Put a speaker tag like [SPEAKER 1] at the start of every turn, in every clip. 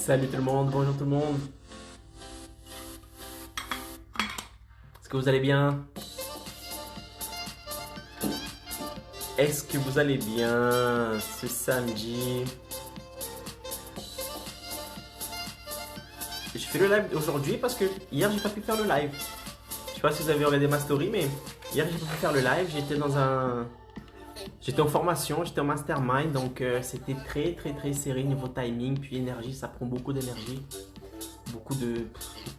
[SPEAKER 1] Salut tout le monde, bonjour tout le monde. Est-ce que vous allez bien? Est-ce que vous allez bien ce samedi? Je fais le live aujourd'hui parce que hier j'ai pas pu faire le live. Je sais pas si vous avez regardé ma story, mais hier j'ai pas pu faire le live. J'étais en formation, j'étais en mastermind, donc c'était très serré niveau timing, puis énergie, ça prend beaucoup d'énergie, beaucoup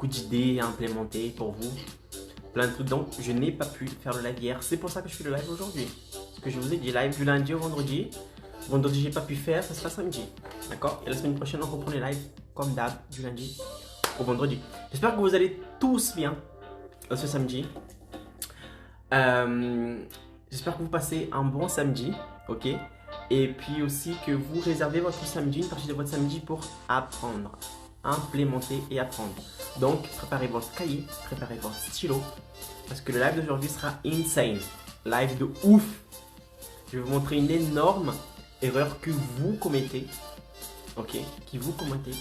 [SPEAKER 1] d'idées à implémenter pour vous, plein de trucs. Donc je n'ai pas pu faire le live hier. C'est pour ça que je fais le live aujourd'hui. Ce que je vous ai dit, live du lundi au vendredi. Vendredi j'ai pas pu faire, ça sera samedi, d'accord? Et la semaine prochaine on reprend les lives comme d'hab du lundi au vendredi. J'espère que vous allez tous bien ce samedi. J'espère que vous passez un bon samedi, ok? Et puis aussi que vous réservez votre samedi, une partie de votre samedi pour apprendre, implémenter et apprendre. Donc, préparez votre cahier, préparez votre stylo, parce que le live d'aujourd'hui sera insane. Live de ouf. Je vais vous montrer une énorme erreur que vous commettez, ok? Qui vous commettez,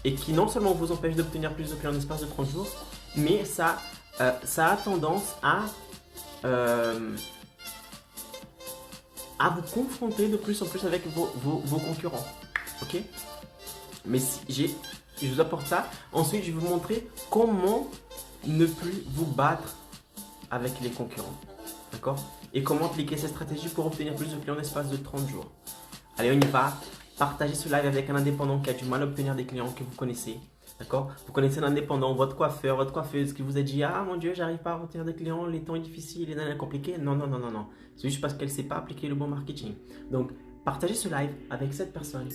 [SPEAKER 1] et qui non seulement vous empêche d'obtenir plus de clients en l'espace de 30 jours, mais ça a tendance à vous confronter de plus en plus avec vos concurrents. Ok? Mais je vous apporte ça. Ensuite, je vais vous montrer comment ne plus vous battre avec les concurrents. D'accord? Et comment appliquer cette stratégie pour obtenir plus de clients en l'espace de 30 jours. Allez, on y va. Partagez ce live avec un indépendant qui a du mal à obtenir des clients que vous connaissez. D'accord? Vous connaissez un indépendant, votre coiffeur, votre coiffeuse qui vous a dit: ah mon Dieu, j'arrive pas à obtenir des clients, les temps sont difficiles, les temps sont compliqués. Non. C'est juste parce qu'elle ne sait pas appliquer le bon marketing. Donc, partagez ce live avec cette personne.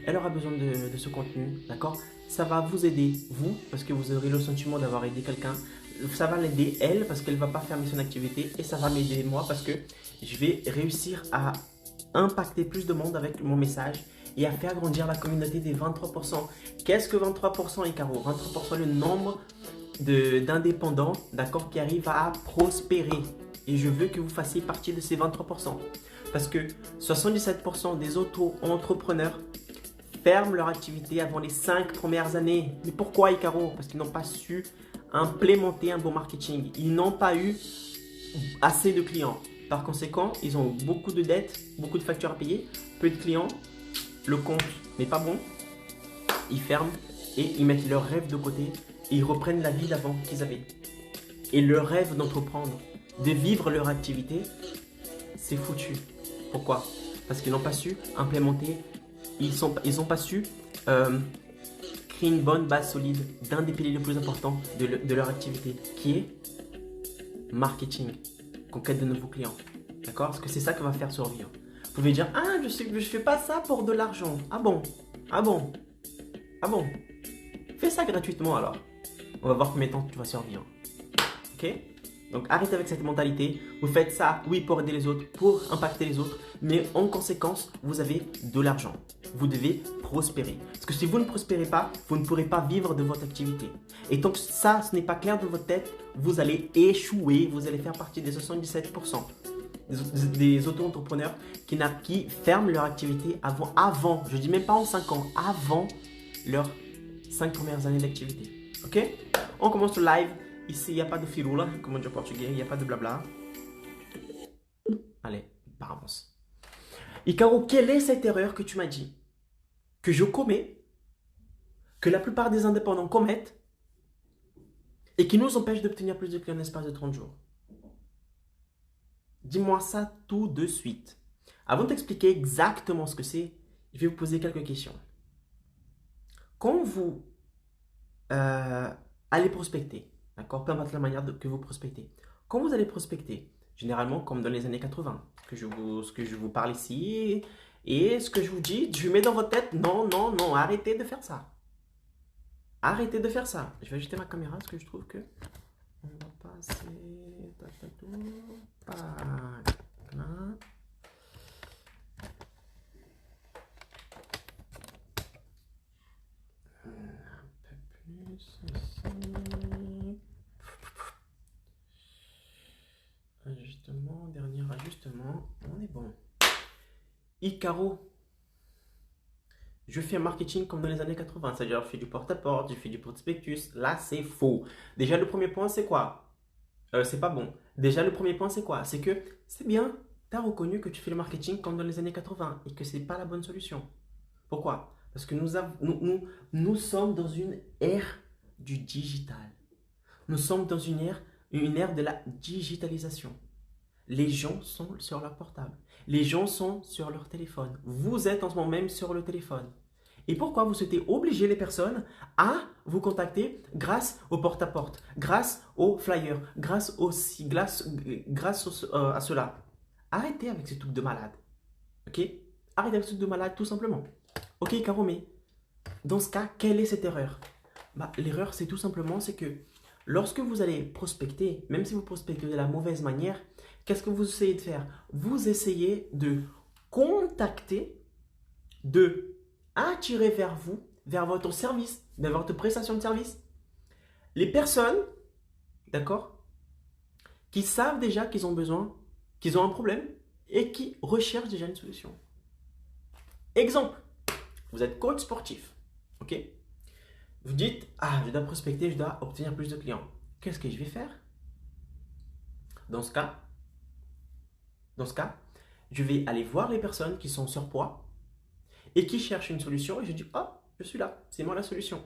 [SPEAKER 1] Elle aura besoin de ce contenu. D'accord? Ça va vous aider, vous, parce que vous aurez le sentiment d'avoir aidé quelqu'un. Ça va l'aider, elle, parce qu'elle ne va pas fermer son activité. Et ça va m'aider, moi, parce que je vais réussir à impacter plus de monde avec mon message et à faire grandir la communauté des 23%. Qu'est-ce que 23%, Icaro? 23%, le nombre d'indépendants, d'accord, qui arrivent à prospérer. Et je veux que vous fassiez partie de ces 23%. Parce que 77% des auto-entrepreneurs ferment leur activité avant les 5 premières années. Mais pourquoi, Icaro? Parce qu'ils n'ont pas su implémenter un bon marketing. Ils n'ont pas eu assez de clients. Par conséquent, ils ont beaucoup de dettes, beaucoup de factures à payer, peu de clients, le compte n'est pas bon, ils ferment et ils mettent leur rêve de côté et ils reprennent la vie d'avant qu'ils avaient. Et leur rêve d'entreprendre, de vivre leur activité, c'est foutu. Pourquoi? Parce qu'ils n'ont pas su implémenter, ils n'ont pas su créer une bonne base solide d'un des piliers les plus importants de leur activité, qui est marketing. Conquête de nouveaux clients. D'accord? Parce que c'est ça qui va faire survivre. Vous pouvez dire: ah, je fais pas ça pour de l'argent. Ah bon? Ah bon? Ah bon? Fais ça gratuitement alors. On va voir combien de temps tu vas survivre. Ok? Donc arrêtez avec cette mentalité. Vous faites ça, oui, pour aider les autres, pour impacter les autres, mais en conséquence, vous avez de l'argent. Vous devez prospérer. Parce que si vous ne prospérez pas, vous ne pourrez pas vivre de votre activité. Et tant que ça, ce n'est pas clair dans votre tête, vous allez échouer. Vous allez faire partie des 77% des auto-entrepreneurs qui ferment leur activité avant, je dis même pas en 5 ans, avant leurs 5 premières années d'activité. Ok? On commence le live. Ici, il n'y a pas de firula, comme on dit en portugais, il n'y a pas de blabla. Allez, avance. Icaro, quelle est cette erreur que tu m'as dit que je commets, que la plupart des indépendants commettent et qui nous empêche d'obtenir plus de clients en l'espace de 30 jours? Dis-moi ça tout de suite. Avant de t'expliquer exactement ce que c'est, je vais vous poser quelques questions. Quand vous allez prospecter, d'accord, peu importe la manière que vous prospectez, quand vous allez prospecter, généralement comme dans les années 80, ce que je vous parle ici, et ce que je vous dis, je mets dans votre tête: non, arrêtez de faire ça. Arrêtez de faire ça. Je vais ajuster ma caméra parce que je trouve que on va passer. Là. Un peu plus ici. Ajustement, dernier ajustement. On est bon. Icaro, je fais un marketing comme dans les années 80, c'est-à-dire je fais du porte-à-porte, je fais du prospectus. Là, c'est faux. Déjà, le premier point, c'est quoi? C'est pas bon. Déjà, le premier point, c'est quoi? C'est que c'est bien, tu as reconnu que tu fais le marketing comme dans les années 80 et que c'est pas la bonne solution. Pourquoi? Parce que nous sommes dans une ère du digital. Nous sommes dans une ère de la digitalisation. Les gens sont sur leur portable. Les gens sont sur leur téléphone. Vous êtes en ce moment même sur le téléphone. Et pourquoi vous souhaitez obliger les personnes à vous contacter grâce au porte-à-porte, grâce aux flyers, grâce à cela? Arrêtez avec ce truc de malade. Ok? Arrêtez avec ce truc de malade tout simplement. Ok, Caro, mais dans ce cas, quelle est cette erreur? L'erreur, c'est tout simplement, c'est que lorsque vous allez prospecter, même si vous prospectez de la mauvaise manière, qu'est-ce que vous essayez de faire? Vous essayez de contacter, de attirer vers vous, vers votre service, vers votre prestation de service, les personnes, d'accord, qui savent déjà qu'ils ont besoin, qu'ils ont un problème et qui recherchent déjà une solution. Exemple, vous êtes coach sportif, ok? Vous dites, je dois prospecter, je dois obtenir plus de clients. Qu'est-ce que je vais faire? Dans ce cas, je vais aller voir les personnes qui sont surpoids et qui cherchent une solution et je dis, je suis là, c'est moi la solution.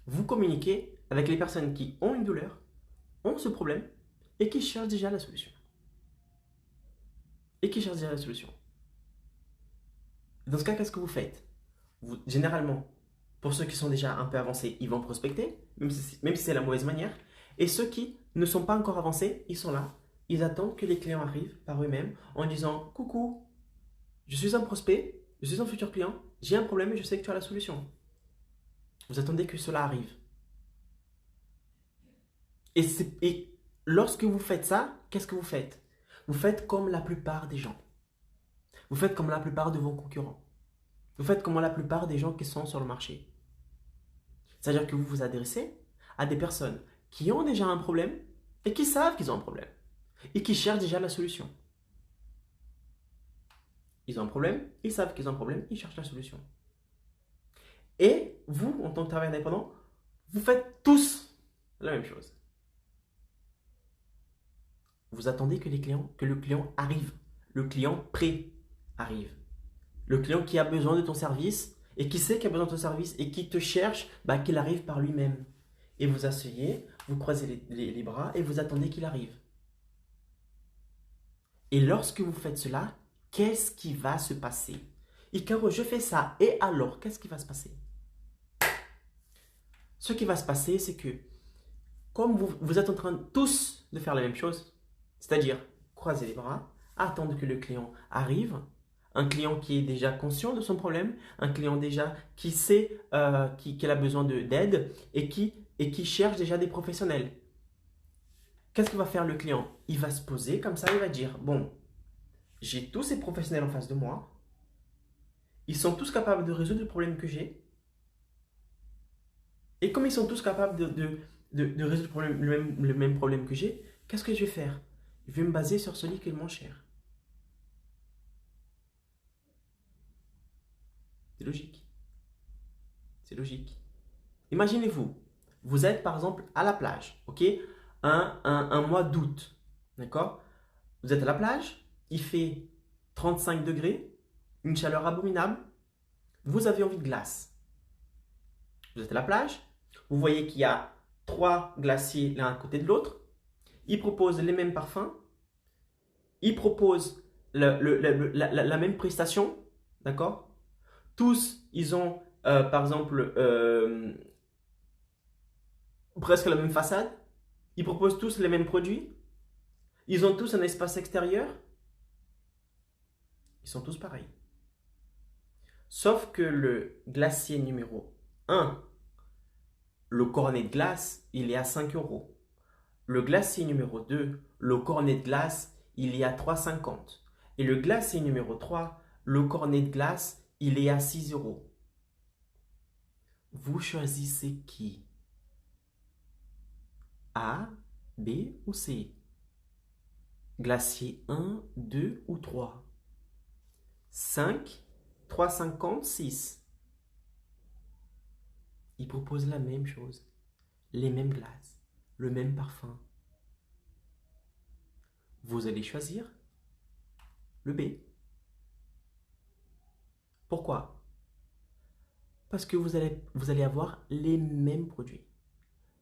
[SPEAKER 1] Vous communiquez avec les personnes qui ont une douleur, ont ce problème et qui cherchent déjà la solution. Dans ce cas, qu'est-ce que vous faites? Généralement, pour ceux qui sont déjà un peu avancés, ils vont prospecter, même si c'est la mauvaise manière. Et ceux qui ne sont pas encore avancés, ils sont là. Ils attendent que les clients arrivent par eux-mêmes en disant « Coucou, je suis un prospect, je suis un futur client, j'ai un problème et je sais que tu as la solution. » Vous attendez que cela arrive. Et lorsque vous faites ça, qu'est-ce que vous faites? Vous faites comme la plupart des gens. Vous faites comme la plupart de vos concurrents. Vous faites comme la plupart des gens qui sont sur le marché. C'est-à-dire que vous vous adressez à des personnes qui ont déjà un problème et qui savent qu'ils ont un problème et qui cherchent déjà la solution. Ils ont un problème, ils savent qu'ils ont un problème, ils cherchent la solution. Et vous, en tant que travailleur indépendant, vous faites tous la même chose. Vous attendez que le client arrive, le client prêt arrive, le client qui a besoin de ton service et qui sait qu'il a besoin de ton service et qui te cherche, qu'il arrive par lui-même. Et vous asseyez, vous croisez les bras et vous attendez qu'il arrive. Et lorsque vous faites cela, qu'est-ce qui va se passer? Icaro, je fais ça, et alors, qu'est-ce qui va se passer? Ce qui va se passer, c'est que, comme vous êtes en train tous de faire la même chose, c'est-à-dire croiser les bras, attendre que le client arrive, un client qui est déjà conscient de son problème, un client déjà qui sait qu'il a besoin d'aide et qui cherche déjà des professionnels. Qu'est-ce que va faire le client? Il va se poser comme ça, il va dire, bon, j'ai tous ces professionnels en face de moi, ils sont tous capables de résoudre le problème que j'ai, et comme ils sont tous capables de résoudre le même problème que j'ai, qu'est-ce que je vais faire? Je vais me baser sur celui qui est le moins cher. C'est logique. C'est logique. Imaginez-vous, vous êtes par exemple à la plage, ok? Un mois d'août, d'accord? Vous êtes à la plage, il fait 35 degrés, une chaleur abominable, vous avez envie de glace. Vous êtes à la plage, vous voyez qu'il y a 3 glaciers l'un à côté de l'autre, ils proposent les mêmes parfums, ils proposent la même prestation, d'accord? Tous, ils ont par exemple presque la même façade, ils proposent tous les mêmes produits, ils ont tous un espace extérieur, ils sont tous pareils. Sauf que le glacier numéro 1, le cornet de glace, il est à 5 euros. Le glacier numéro 2, le cornet de glace, il est à 3,50. Et le glacier numéro 3, le cornet de glace, il est à 6 euros. Vous choisissez qui? A, B ou C? Glacier 1, 2 ou 3? 5, 3,56. Ils proposent la même chose, les mêmes glaces, le même parfum. Vous allez choisir le B. Pourquoi? Parce que vous allez avoir les mêmes produits.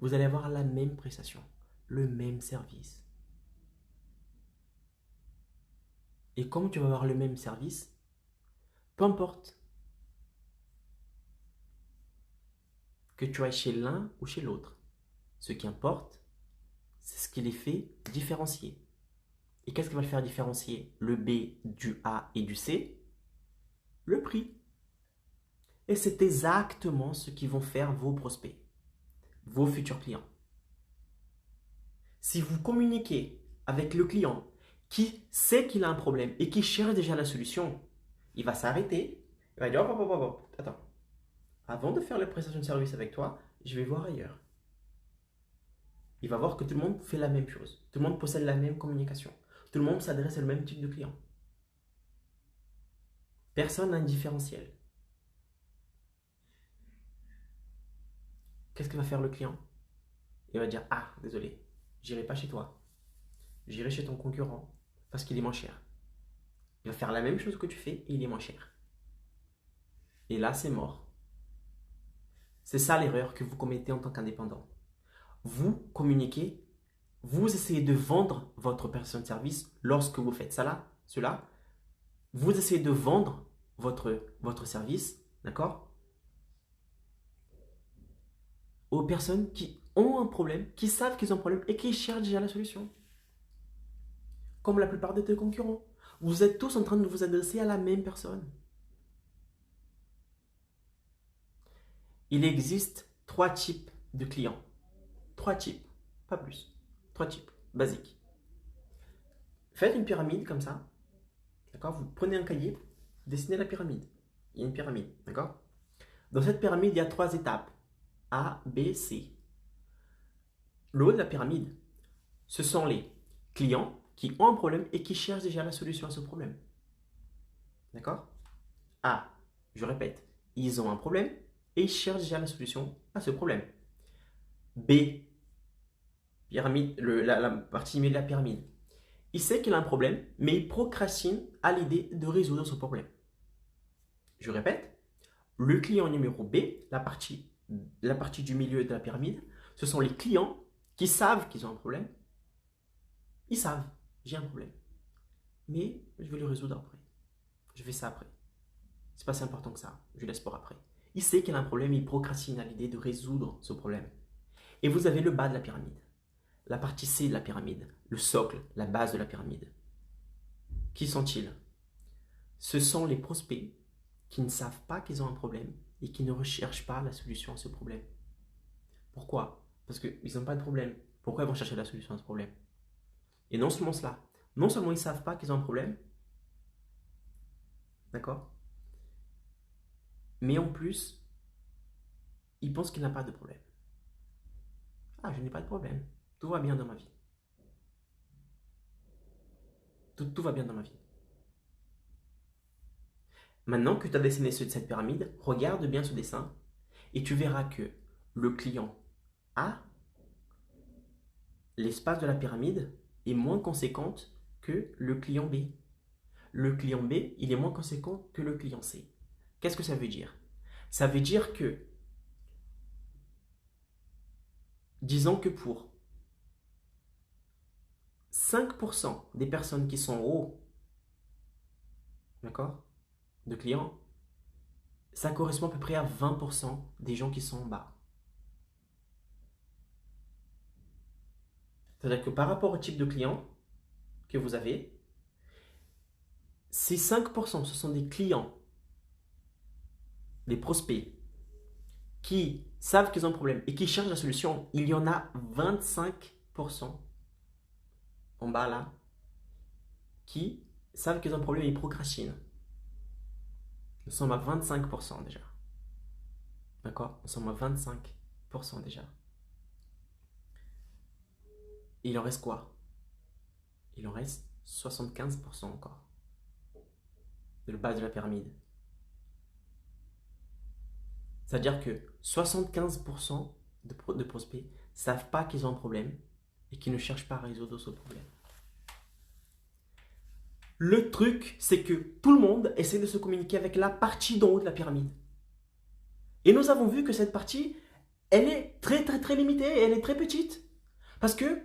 [SPEAKER 1] Vous allez avoir la même prestation, le même service. Et comme tu vas avoir le même service, peu importe que tu ailles chez l'un ou chez l'autre, ce qui importe, c'est ce qui les fait différencier. Et qu'est-ce qui va le faire différencier le B du A et du C? Le prix. Et c'est exactement ce qui vont faire vos prospects, vos futurs clients. Si vous communiquez avec le client qui sait qu'il a un problème et qui cherche déjà la solution, il va s'arrêter, il va dire hop, hop, hop, hop, attends, avant de faire la prestation de service avec toi, je vais voir ailleurs. Il va voir que tout le monde fait la même chose, tout le monde possède la même communication, tout le monde s'adresse au même type de client. Personne n'a un différentiel. Qu'est-ce que va faire le client? Il va dire ah, désolé, j'irai pas chez toi, j'irai chez ton concurrent parce qu'il est moins cher. Il va faire la même chose que tu fais et il est moins cher. Et là, c'est mort. C'est ça l'erreur que vous commettez en tant qu'indépendant. Vous communiquez, vous essayez de vendre votre prestation de service lorsque vous faites cela. Vous essayez de vendre votre service, d'accord, aux personnes qui ont un problème, qui savent qu'ils ont un problème et qui cherchent déjà la solution. Comme la plupart de tes concurrents. Vous êtes tous en train de vous adresser à la même personne. Il existe 3 types de clients. 3 types, pas plus. 3 types, basiques. Faites une pyramide comme ça. D'accord? Vous prenez un cahier, vous dessinez la pyramide. Il y a une pyramide, d'accord? Dans cette pyramide, il y a 3 étapes. A, B, C. Le haut de la pyramide, ce sont les clients qui ont un problème et qui cherchent déjà la solution à ce problème. D'accord? A, je répète, ils ont un problème et ils cherchent déjà la solution à ce problème. B, pyramide, la partie milieu de la pyramide. Il sait qu'il a un problème, mais il procrastine à l'idée de résoudre ce problème. Je répète, le client numéro B, la partie du milieu de la pyramide, ce sont les clients qui savent qu'ils ont un problème. Ils savent, j'ai un problème. Mais je vais le résoudre après. Je fais ça après. C'est pas si important que ça. Je laisse pour après. Il sait qu'il a un problème, il procrastine à l'idée de résoudre ce problème. Et vous avez le bas de la pyramide. La partie C de la pyramide. Le socle, la base de la pyramide. Qui sont-ils? Ce sont les prospects qui ne savent pas qu'ils ont un problème et qui ne recherchent pas la solution à ce problème. Pourquoi? Parce qu'ils n'ont pas de problème. Pourquoi ils vont chercher la solution à ce problème? Et non seulement cela, non seulement ils ne savent pas qu'ils ont un problème, d'accord? Mais en plus, ils pensent qu'il n'a pas de problème. Ah, je n'ai pas de problème. Tout va bien dans ma vie. Tout va bien dans ma vie. Maintenant que tu as dessiné cette pyramide, regarde bien ce dessin et tu verras que le client A, l'espace de la pyramide est moins conséquente que le client B. Le client B, il est moins conséquent que le client C. Qu'est-ce que ça veut dire? Ça veut dire que, disons que pour 5% des personnes qui sont en haut, d'accord, de clients, ça correspond à peu près à 20% des gens qui sont en bas. C'est-à-dire que par rapport au type de client que vous avez, si 5% ce sont des clients, des prospects, qui savent qu'ils ont un problème et qui cherchent la solution, il y en a 25% en bas là, qui savent qu'ils ont un problème et ils procrastinent. Nous sommes à 25% déjà. D'accord? Nous sommes à 25% déjà. Et il en reste quoi? Il en reste 75% encore. De la base de la pyramide. C'est-à-dire que 75% de prospects ne savent pas qu'ils ont un problème et qui ne cherchent pas à résoudre ce problème. Le truc, c'est que tout le monde essaie de se communiquer avec la partie d'en haut de la pyramide. Et nous avons vu que cette partie, elle est très très très limitée, elle est très petite. Parce que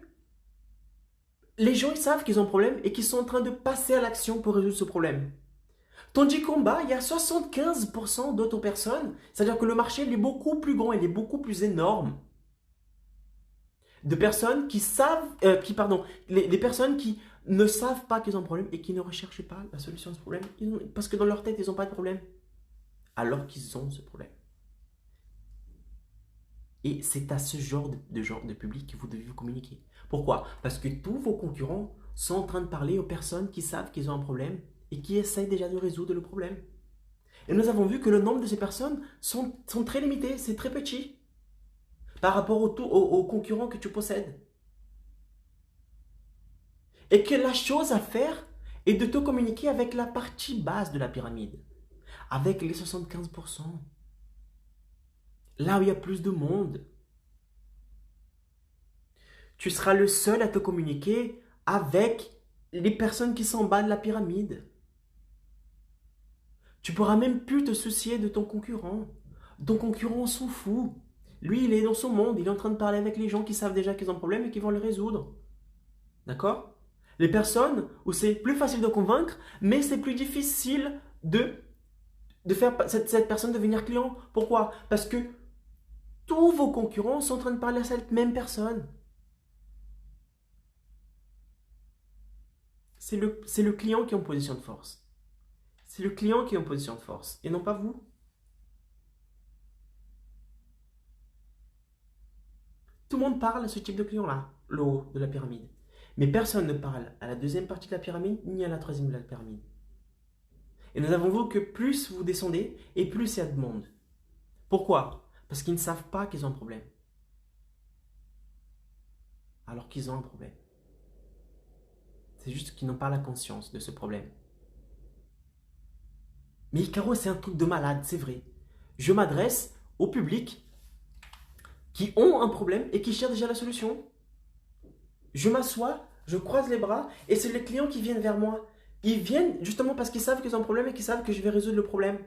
[SPEAKER 1] les gens ils savent qu'ils ont un problème et qu'ils sont en train de passer à l'action pour résoudre ce problème. Tandis qu'en bas, il y a 75% d'autres personnes, c'est-à-dire que le marché il est beaucoup plus grand, il est beaucoup plus énorme. De personnes qui savent, les personnes qui ne savent pas qu'ils ont un problème et qui ne recherchent pas la solution à ce problème, parce que dans leur tête, ils n'ont pas de problème, alors qu'ils ont ce problème. Et c'est à ce genre de public que vous devez vous communiquer. Pourquoi? Parce que tous vos concurrents sont en train de parler aux personnes qui savent qu'ils ont un problème et qui essayent déjà de résoudre le problème. Et nous avons vu que le nombre de ces personnes sont très limités, c'est très petit par rapport aux concurrents que tu possèdes. Et que la chose à faire est de te communiquer avec la partie basse de la pyramide, avec les 75%. Là où il y a plus de monde. Tu seras le seul à te communiquer avec les personnes qui sont en bas de la pyramide. Tu pourras même plus te soucier de ton concurrent. Ton concurrent, on s'en fout. Lui, il est dans son monde, il est en train de parler avec les gens qui savent déjà qu'ils ont un problème et qui vont le résoudre. D'accord? Les personnes où c'est plus facile de convaincre, mais c'est plus difficile de faire cette personne devenir client. Pourquoi? Parce que tous vos concurrents sont en train de parler à cette même personne. C'est le client qui est en position de force. C'est le client qui est en position de force et non pas vous. Tout le monde parle à ce type de client-là, le haut de la pyramide. Mais personne ne parle à la deuxième partie de la pyramide ni à la troisième de la pyramide. Et nous avons vu que plus vous descendez et plus il y a de monde. Pourquoi? Parce qu'ils ne savent pas qu'ils ont un problème. Alors qu'ils ont un problème. C'est juste qu'ils n'ont pas la conscience de ce problème. Mais Icaro, c'est un truc de malade, c'est vrai. Je m'adresse au public qui ont un problème et qui cherchent déjà la solution. Je m'assois, je croise les bras et c'est les clients qui viennent vers moi. Ils viennent justement parce qu'ils savent qu'ils ont un problème et qu'ils savent que je vais résoudre le problème.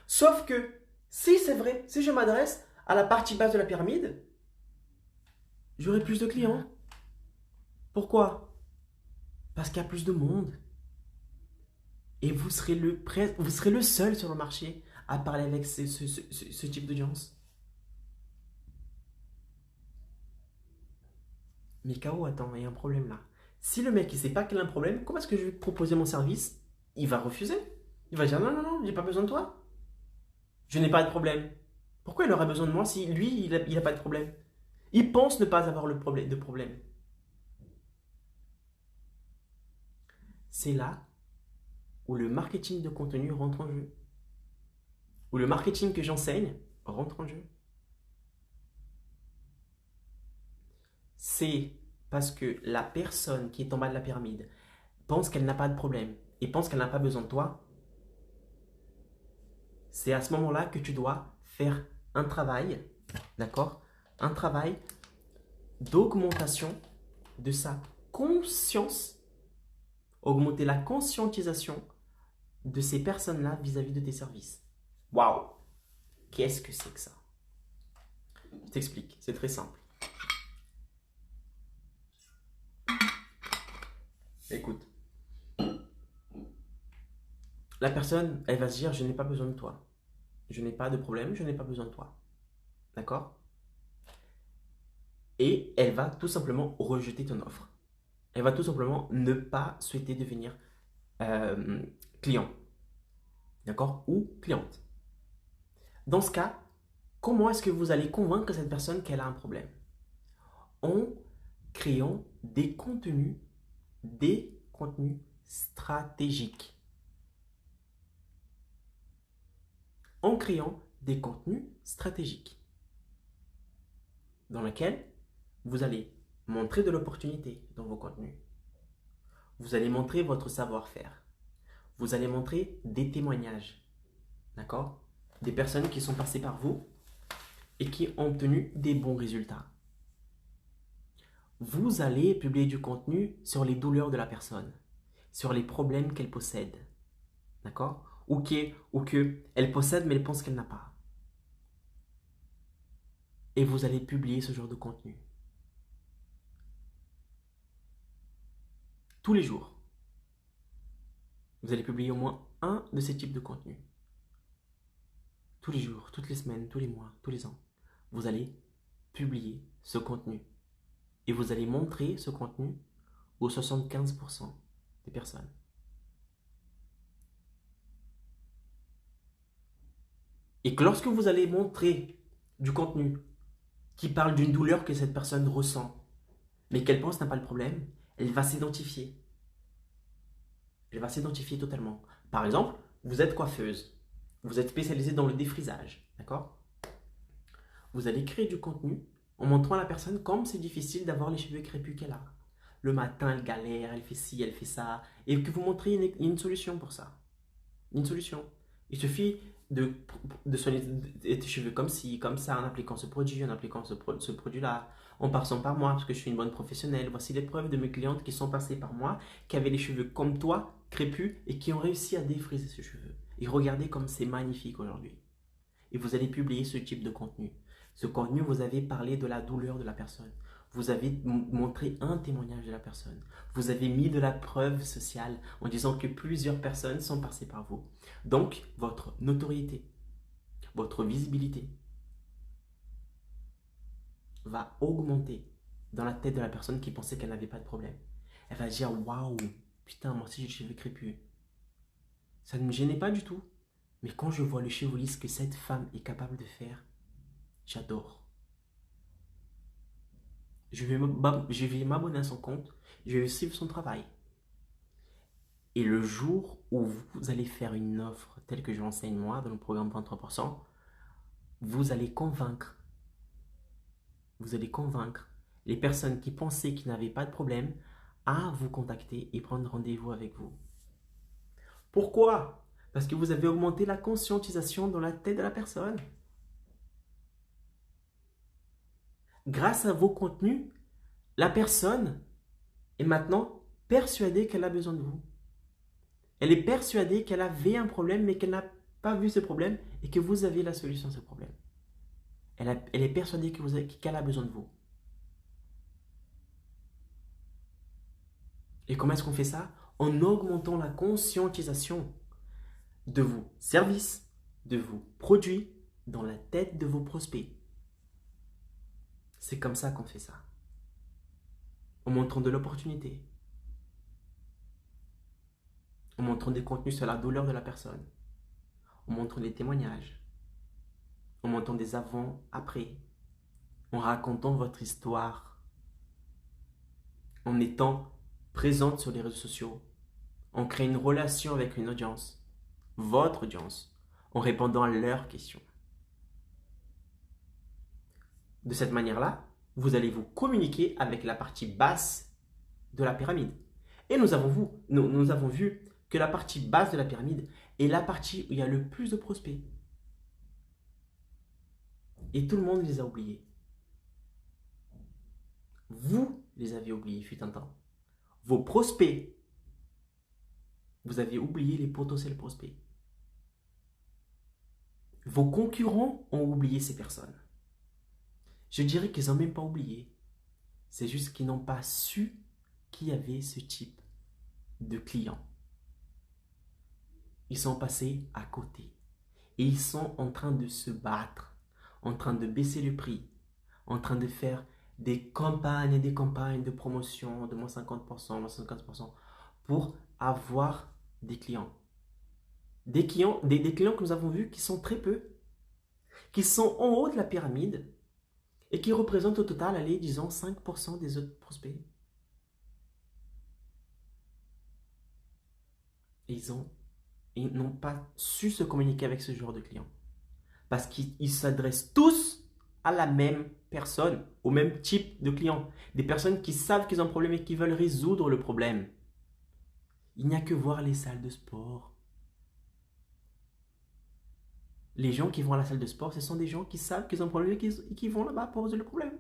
[SPEAKER 1] Sauf que, si c'est vrai, si je m'adresse à la partie basse de la pyramide, j'aurai plus de clients. Pourquoi? Parce qu'il y a plus de monde. Et vous serez le seul sur le marché à parler avec ce type d'audience. Mais KO, attends, il y a un problème là. Si le mec ne sait pas qu'il a un problème, comment est-ce que je vais proposer mon service? Il va refuser. Il va dire non, non, non, j'ai pas besoin de toi. Je n'ai pas de problème. Pourquoi il aurait besoin de moi si lui, il n'a pas de problème? Il pense ne pas avoir de problème. C'est là où le marketing de contenu rentre en jeu. Où le marketing que j'enseigne rentre en jeu. C'est parce que la personne qui est en bas de la pyramide pense qu'elle n'a pas de problème et pense qu'elle n'a pas besoin de toi. C'est à ce moment-là que tu dois faire un travail, d'accord? Un travail d'augmentation de sa conscience, augmenter la conscientisation de ces personnes-là vis-à-vis de tes services. Waouh! Qu'est-ce que c'est que ça? Je t'explique, c'est très simple. Écoute, la personne, elle va se dire, je n'ai pas besoin de toi. Je n'ai pas de problème, je n'ai pas besoin de toi. D'accord? Et elle va tout simplement rejeter ton offre. Elle va tout simplement ne pas souhaiter devenir client. D'accord? Ou cliente. Dans ce cas, comment est-ce que vous allez convaincre cette personne qu'elle a un problème? En créant des contenus stratégiques. En créant des contenus stratégiques dans lesquels vous allez montrer de l'opportunité dans vos contenus. Vous allez montrer votre savoir-faire. Vous allez montrer des témoignages. D'accord? Des personnes qui sont passées par vous et qui ont obtenu des bons résultats. Vous allez publier du contenu sur les douleurs de la personne, sur les problèmes qu'elle possède, d'accord? Ou qu'elle possède mais elle pense qu'elle n'a pas. Et vous allez publier ce genre de contenu. Tous les jours. Vous allez publier au moins un de ces types de contenus. Tous les jours, toutes les semaines, tous les mois, tous les ans. Vous allez publier ce contenu. Et vous allez montrer ce contenu aux 75% des personnes. Et que lorsque vous allez montrer du contenu qui parle d'une douleur que cette personne ressent, mais qu'elle pense n'a pas le problème, elle va s'identifier. Elle va s'identifier totalement. Par exemple, vous êtes coiffeuse. Vous êtes spécialisée dans le défrisage. D'accord? Vous allez créer du contenu en montrant à la personne comme c'est difficile d'avoir les cheveux crépus qu'elle a. Le matin, elle galère, elle fait ci, elle fait ça. Et que vous montrez une solution pour ça. Une solution. Il suffit de soigner tes cheveux comme ci, comme ça, en appliquant ce produit, en appliquant ce produit-là, en passant par moi, parce que je suis une bonne professionnelle. Voici les preuves de mes clientes qui sont passées par moi, qui avaient les cheveux comme toi, crépus, et qui ont réussi à défriser ces cheveux. Et regardez comme c'est magnifique aujourd'hui. Et vous allez publier ce type de contenu. Ce contenu, vous avez parlé de la douleur de la personne. Vous avez montré un témoignage de la personne. Vous avez mis de la preuve sociale en disant que plusieurs personnes sont passées par vous. Donc, votre notoriété, votre visibilité va augmenter dans la tête de la personne qui pensait qu'elle n'avait pas de problème. Elle va dire, waouh, putain, moi aussi j'ai les cheveux crépus. Ça ne me gênait pas du tout. Mais quand je vois le cheveu lisse que cette femme est capable de faire, j'adore. Je vais m'abonner à son compte, je vais suivre son travail. Et le jour où vous allez faire une offre telle que je l'enseigne moi dans le programme 23%, vous allez convaincre les personnes qui pensaient qu'ils n'avaient pas de problème à vous contacter et prendre rendez-vous avec vous. Pourquoi? Parce que vous avez augmenté la conscientisation dans la tête de la personne. Grâce à vos contenus, la personne est maintenant persuadée qu'elle a besoin de vous. Elle est persuadée qu'elle avait un problème, mais qu'elle n'a pas vu ce problème et que vous avez la solution à ce problème. Elle est persuadée qu'elle a besoin de vous. Et comment est-ce qu'on fait ça? En augmentant la conscientisation de vos services, de vos produits dans la tête de vos prospects. C'est comme ça qu'on fait ça. En montrant de l'opportunité. En montrant des contenus sur la douleur de la personne. En montrant des témoignages. En montrant des avant, après. En racontant votre histoire. En étant présente sur les réseaux sociaux. En créant une relation avec une audience. Votre audience. En répondant à leurs questions. De cette manière-là, vous allez vous communiquer avec la partie basse de la pyramide. Et nous avons vu que la partie basse de la pyramide est la partie où il y a le plus de prospects. Et tout le monde les a oubliés. Vous les avez oubliés, fut un temps. Vos prospects, vous avez oublié les potentiels prospects. Vos concurrents ont oublié ces personnes. Je dirais qu'ils n'ont même pas oublié. C'est juste qu'ils n'ont pas su qu'il y avait ce type de clients. Ils sont passés à côté. Et ils sont en train de se battre, en train de baisser le prix, en train de faire des campagnes et des campagnes de promotion de moins 50%, moins 50% pour avoir des clients. Des clients que nous avons vus qui sont très peu, qui sont en haut de la pyramide, et qui représente au total, allez, disons, 5% des autres prospects. Et ils n'ont pas su se communiquer avec ce genre de clients. Parce qu'ils s'adressent tous à la même personne, au même type de client. Des personnes qui savent qu'ils ont un problème et qui veulent résoudre le problème. Il n'y a que voir les salles de sport, Les gens qui vont à la salle de sport, ce sont des gens qui savent qu'ils ont un problème et qui vont là-bas pour résoudre le problème.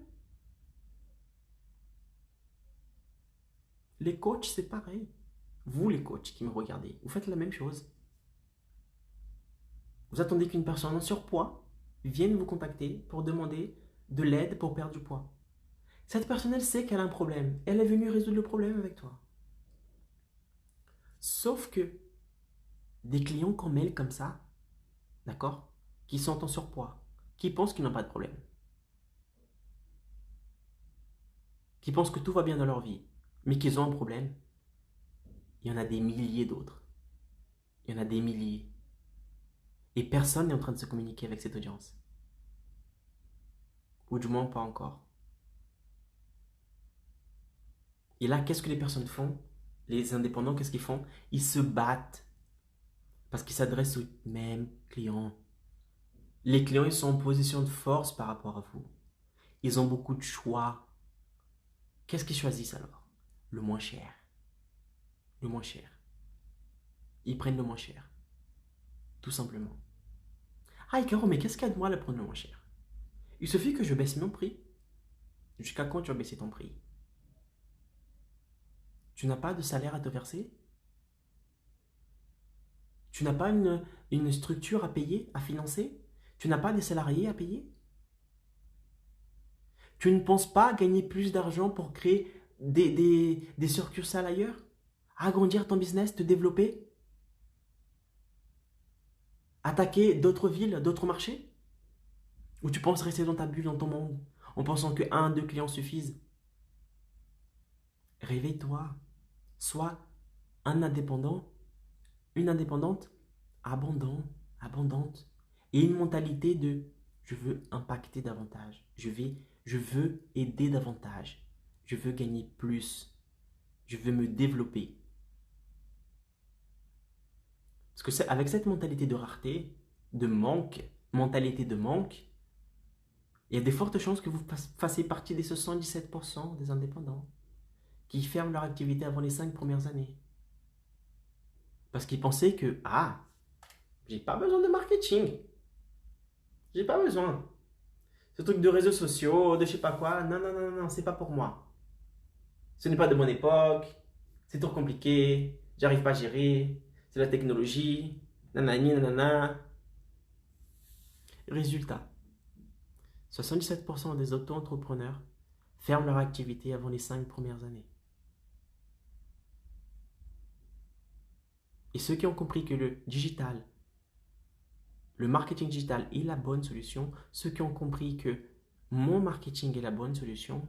[SPEAKER 1] Les coachs, c'est pareil. Vous, les coachs qui me regardez, vous faites la même chose. Vous attendez qu'une personne en surpoids vienne vous contacter pour demander de l'aide pour perdre du poids. Cette personne, elle sait qu'elle a un problème. Elle est venue résoudre le problème avec toi. Sauf que des clients qu'on mêle comme ça, d'accord, qui sont en surpoids, qui pensent qu'ils n'ont pas de problème, qui pensent que tout va bien dans leur vie, mais qu'ils ont un problème, il y en a des milliers d'autres. Il y en a des milliers. Et personne n'est en train de se communiquer avec cette audience. Ou du moins pas encore. Et là, qu'est-ce que les personnes font? Les indépendants, qu'est-ce qu'ils font? Ils se battent. Parce qu'ils s'adressent aux mêmes clients. Les clients, ils sont en position de force par rapport à vous. Ils ont beaucoup de choix. Qu'est-ce qu'ils choisissent alors? Le moins cher. Le moins cher. Ils prennent le moins cher. Tout simplement. Ah, Caro, mais qu'est-ce qu'il y a de moi à prendre le moins cher? Il suffit que je baisse mon prix. Jusqu'à quand tu vas baisser ton prix? Tu n'as pas de salaire à te verser? Tu n'as pas une structure à payer, à financer? Tu n'as pas des salariés à payer? Tu ne penses pas gagner plus d'argent pour créer des succursales ailleurs? Agrandir ton business, te développer? Attaquer d'autres villes, d'autres marchés? Ou tu penses rester dans ta bulle, dans ton monde, en pensant que un, deux clients suffisent? Réveille-toi. Sois un indépendant, une indépendante abondante. Et une mentalité de je veux impacter davantage. Je veux aider davantage. Je veux gagner plus. Je veux me développer. Parce que c'est avec cette mentalité de rareté, de manque, mentalité de manque, il y a des fortes chances que vous fassiez partie des 77% des indépendants qui ferment leur activité avant les 5 premières années. Parce qu'ils pensaient que, j'ai pas besoin de marketing. J'ai pas besoin. Ce truc de réseaux sociaux, de je sais pas quoi, non, c'est pas pour moi. Ce n'est pas de mon époque, c'est trop compliqué, j'arrive pas à gérer, c'est la technologie, nanana. Résultat, 77% des auto-entrepreneurs ferment leur activité avant les 5 premières années. Et ceux qui ont compris que le digital, le marketing digital est la bonne solution, ceux qui ont compris que mon marketing est la bonne solution,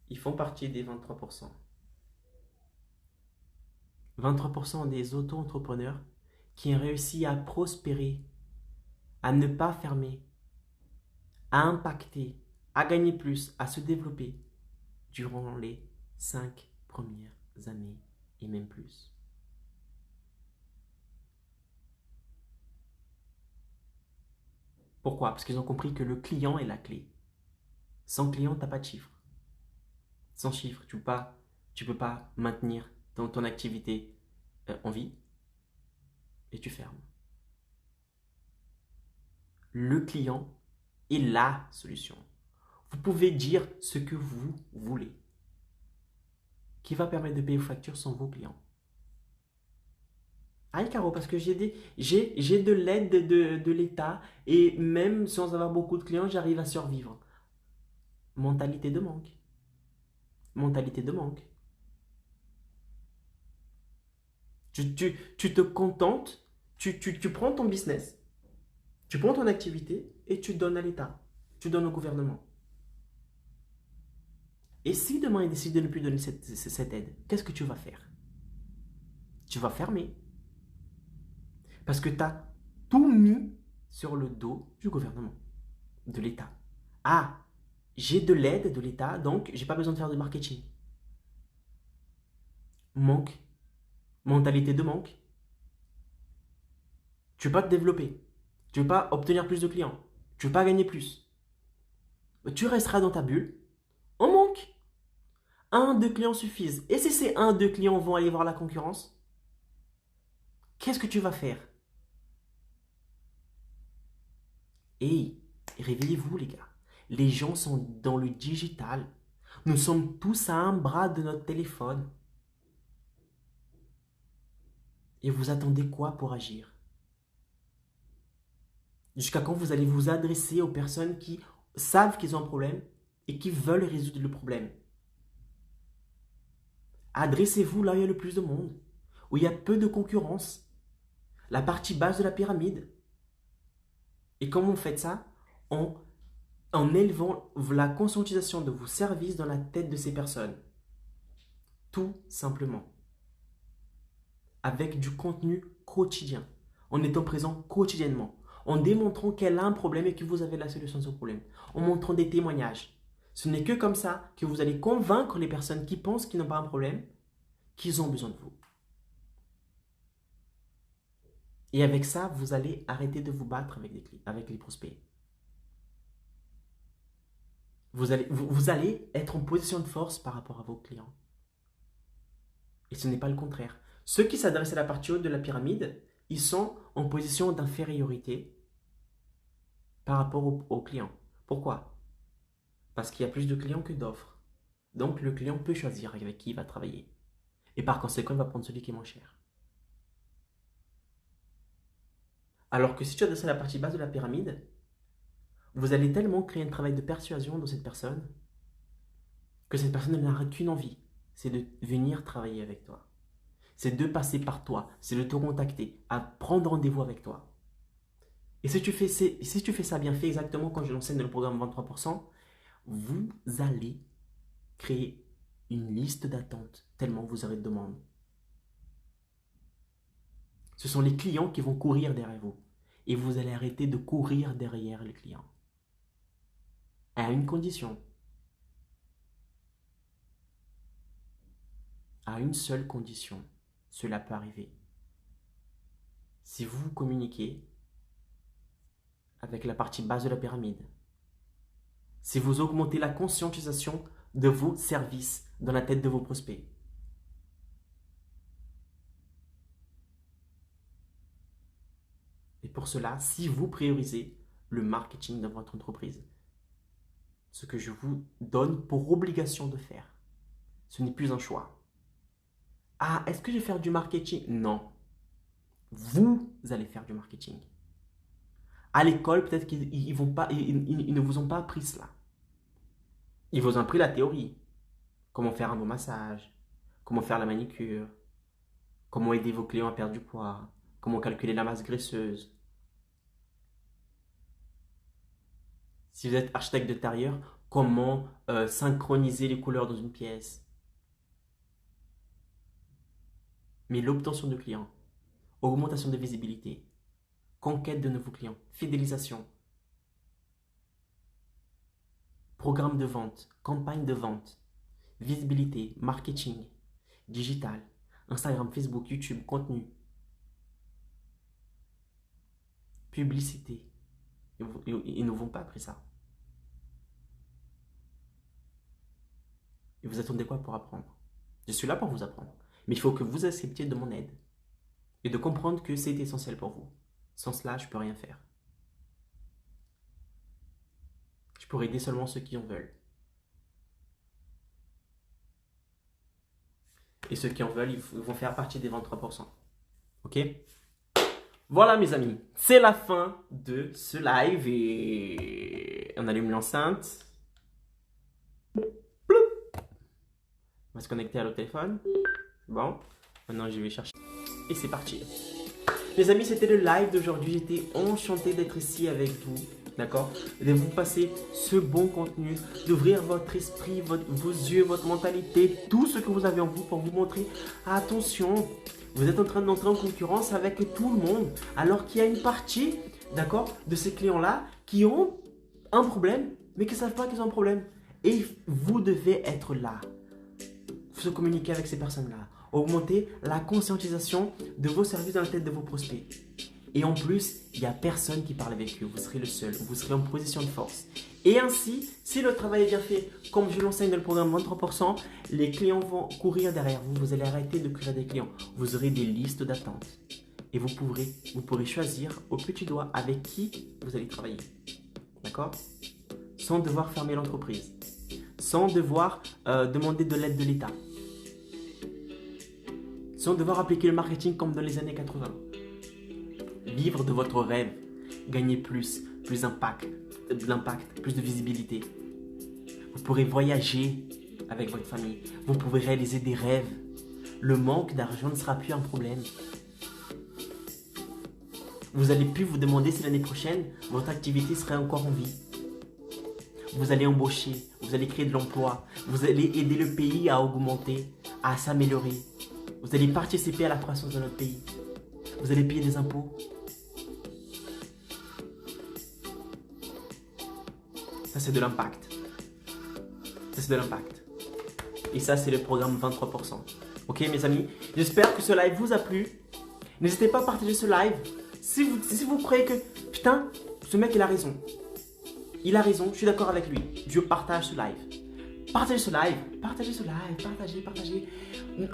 [SPEAKER 1] ils font partie des 23%. 23% des auto-entrepreneurs qui ont réussi à prospérer, à ne pas fermer, à impacter, à gagner plus, à se développer durant les 5 premières années et même plus. Pourquoi? Parce qu'ils ont compris que le client est la clé. Sans client, tu n'as pas de chiffre. Sans chiffre, tu peux pas maintenir ton activité en vie et tu fermes. Le client est la solution. Vous pouvez dire ce que vous voulez, qui va permettre de payer vos factures sans vos clients. Caro, parce que j'ai de l'aide de l'État et même sans avoir beaucoup de clients, j'arrive à survivre. Mentalité de manque. Mentalité de manque. Tu te contentes, tu prends ton business, tu prends ton activité et tu donnes à l'État, tu donnes au gouvernement. Et si demain il décide de ne plus donner cette aide, qu'est-ce que tu vas faire? Tu vas fermer. Parce que tu as tout mis sur le dos du gouvernement, de l'État. J'ai de l'aide de l'État, donc j'ai pas besoin de faire de marketing. Manque. Mentalité de manque. Tu veux pas te développer. Tu veux pas obtenir plus de clients. Tu veux pas gagner plus. Tu resteras dans ta bulle. On manque. 1, 2 clients suffisent. Et si ces 1, 2 clients vont aller voir la concurrence, Qu'est-ce que tu vas faire? Hey, réveillez-vous les gars. Les gens sont dans le digital. Nous sommes tous à un bras de notre téléphone. Et vous attendez quoi pour agir? Jusqu'à quand vous allez vous adresser aux personnes qui savent qu'ils ont un problème et qui veulent résoudre le problème? Adressez-vous là où il y a le plus de monde, où il y a peu de concurrence, la partie basse de la pyramide. Et comment vous faites ça? En élevant la conscientisation de vos services dans la tête de ces personnes. Tout simplement. Avec du contenu quotidien, en étant présent quotidiennement, en démontrant qu'elle a un problème et que vous avez la solution à ce problème, en montrant des témoignages. Ce n'est que comme ça que vous allez convaincre les personnes qui pensent qu'ils n'ont pas un problème, qu'ils ont besoin de vous. Et avec ça, vous allez arrêter de vous battre avec les prospects. Vous allez être en position de force par rapport à vos clients. Et ce n'est pas le contraire. Ceux qui s'adressent à la partie haute de la pyramide, ils sont en position d'infériorité par rapport aux clients. Pourquoi? Parce qu'il y a plus de clients que d'offres. Donc le client peut choisir avec qui il va travailler. Et par conséquent, il va prendre celui qui est moins cher. Alors que si tu adresses à la partie basse de la pyramide, vous allez tellement créer un travail de persuasion dans cette personne que cette personne n'aura qu'une envie, c'est de venir travailler avec toi. C'est de passer par toi, c'est de te contacter, à prendre rendez-vous avec toi. Et si tu fais ça bien fait, exactement quand je l'enseigne dans le programme 23%, vous allez créer une liste d'attente tellement vous aurez de demandes. Ce sont les clients qui vont courir derrière vous. Et vous allez arrêter de courir derrière les clients. À une condition. À une seule condition. Cela peut arriver. Si vous communiquez avec la partie basse de la pyramide, si vous augmentez la conscientisation de vos services dans la tête de vos prospects, et pour cela, si vous priorisez le marketing dans votre entreprise, ce que je vous donne pour obligation de faire, ce n'est plus un choix. Ah, est-ce que je vais faire du marketing? Non. Vous allez faire du marketing. À l'école, peut-être qu'ils ne vous ont pas appris cela. Ils vous ont appris la théorie. Comment faire un bon massage, comment faire la manicure, comment aider vos clients à perdre du poids, comment calculer la masse graisseuse. Si vous êtes architecte d'intérieur, comment synchroniser les couleurs dans une pièce. Mais l'obtention de clients, augmentation de visibilité, conquête de nouveaux clients, fidélisation, programme de vente, campagne de vente, visibilité, marketing, digital, Instagram, Facebook, YouTube, contenu, publicité. Ils ne vont pas après ça. Et vous attendez quoi pour apprendre? Je suis là pour vous apprendre. Mais il faut que vous acceptiez de mon aide. Et de comprendre que c'est essentiel pour vous. Sans cela, je ne peux rien faire. Je pourrais aider seulement ceux qui en veulent. Et ceux qui en veulent, ils vont faire partie des 23%. Ok? Voilà mes amis, c'est la fin de ce live et on allume l'enceinte. On va se connecter à l'autre téléphone. Bon, maintenant je vais chercher. Et c'est parti. Les amis, c'était le live d'aujourd'hui. J'étais enchanté d'être ici avec vous. D'accord? De vous passer ce bon contenu, d'ouvrir votre esprit, vos yeux, votre mentalité, tout ce que vous avez en vous pour vous montrer. Attention, vous êtes en train d'entrer en concurrence avec tout le monde. Alors qu'il y a une partie, d'accord, de ces clients-là qui ont un problème, mais qui ne savent pas qu'ils ont un problème. Et vous devez être là. Se communiquer avec ces personnes-là. Augmenter la conscientisation de vos services dans la tête de vos prospects. Et en plus, il n'y a personne qui parle avec eux. Vous serez le seul. Vous serez en position de force. Et ainsi, si le travail est bien fait, comme je l'enseigne dans le programme 23%, les clients vont courir derrière vous. Vous allez arrêter de courir des clients. Vous aurez des listes d'attente. et vous pourrez choisir au petit doigt avec qui vous allez travailler. D'accord? Sans devoir fermer l'entreprise, sans devoir demander de l'aide de l'État, sans devoir appliquer le marketing comme dans les années 80. Vivre de votre rêve, gagner plus d'impact, plus de visibilité. Vous pourrez voyager avec votre famille, vous pourrez réaliser des rêves. Le manque d'argent ne sera plus un problème. Vous allez plus vous demander si l'année prochaine, votre activité serait encore en vie. Vous allez embaucher, vous allez créer de l'emploi, vous allez aider le pays à augmenter, à s'améliorer. Vous allez participer à la croissance de notre pays. Vous allez payer des impôts. Ça, c'est de l'impact. Ça, c'est de l'impact. Et ça, c'est le programme 23%. Ok, mes amis? J'espère que ce live vous a plu. N'hésitez pas à partager ce live. Si vous croyez que, putain, ce mec, il a raison. Il a raison, je suis d'accord avec lui. Je partage ce live. Partagez ce live. Partagez ce live. Partagez.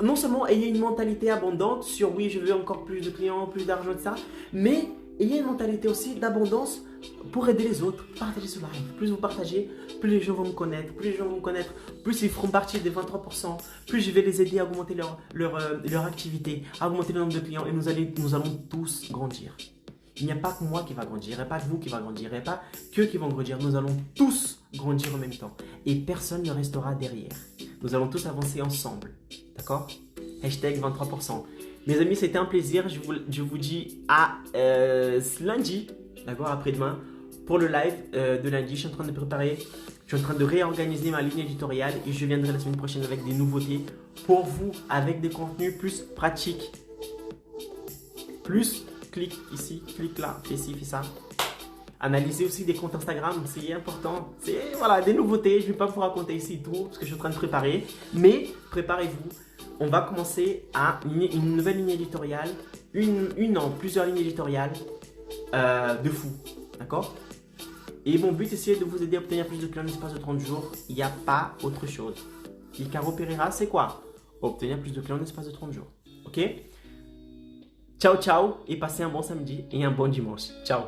[SPEAKER 1] Non seulement ayez une mentalité abondante sur oui, je veux encore plus de clients, plus d'argent, etc. Mais ayez une mentalité aussi d'abondance pour aider les autres. Partagez ce live. Plus vous partagez, plus les gens vont me connaître. Plus les gens vont me connaître, plus ils feront partie des 23%. Plus je vais les aider à augmenter leur activité, à augmenter le nombre de clients. Et nous allons tous grandir. Il n'y a pas que moi qui va grandir, il n'y a pas que vous qui va grandir, il n'y a pas qu'eux qui vont grandir. Nous allons tous grandir en même temps. Et personne ne restera derrière. Nous allons tous avancer ensemble. D'accord? Hashtag 23%. Mes amis, c'était un plaisir. Je vous dis à lundi, d'accord, après-demain, pour le live de lundi. Je suis en train de préparer, je suis en train de réorganiser ma ligne éditoriale et je viendrai la semaine prochaine avec des nouveautés pour vous, avec des contenus plus pratiques. Plus, clique ici, clique là, fais ci, fais ça. Analysez aussi des comptes Instagram, c'est important. C'est voilà, des nouveautés. Je ne vais pas vous raconter ici tout ce que je suis en train de préparer. Mais préparez-vous. On va commencer à une nouvelle ligne éditoriale. Plusieurs lignes éditoriales de fou. D'accord? Et mon but, c'est de vous aider à obtenir plus de clients en l'espace de 30 jours. Il n'y a pas autre chose. Et Caro Pereira, c'est quoi? Obtenir plus de clients en l'espace de 30 jours. Ok? Ciao, ciao. Et passez un bon samedi et un bon dimanche. Ciao.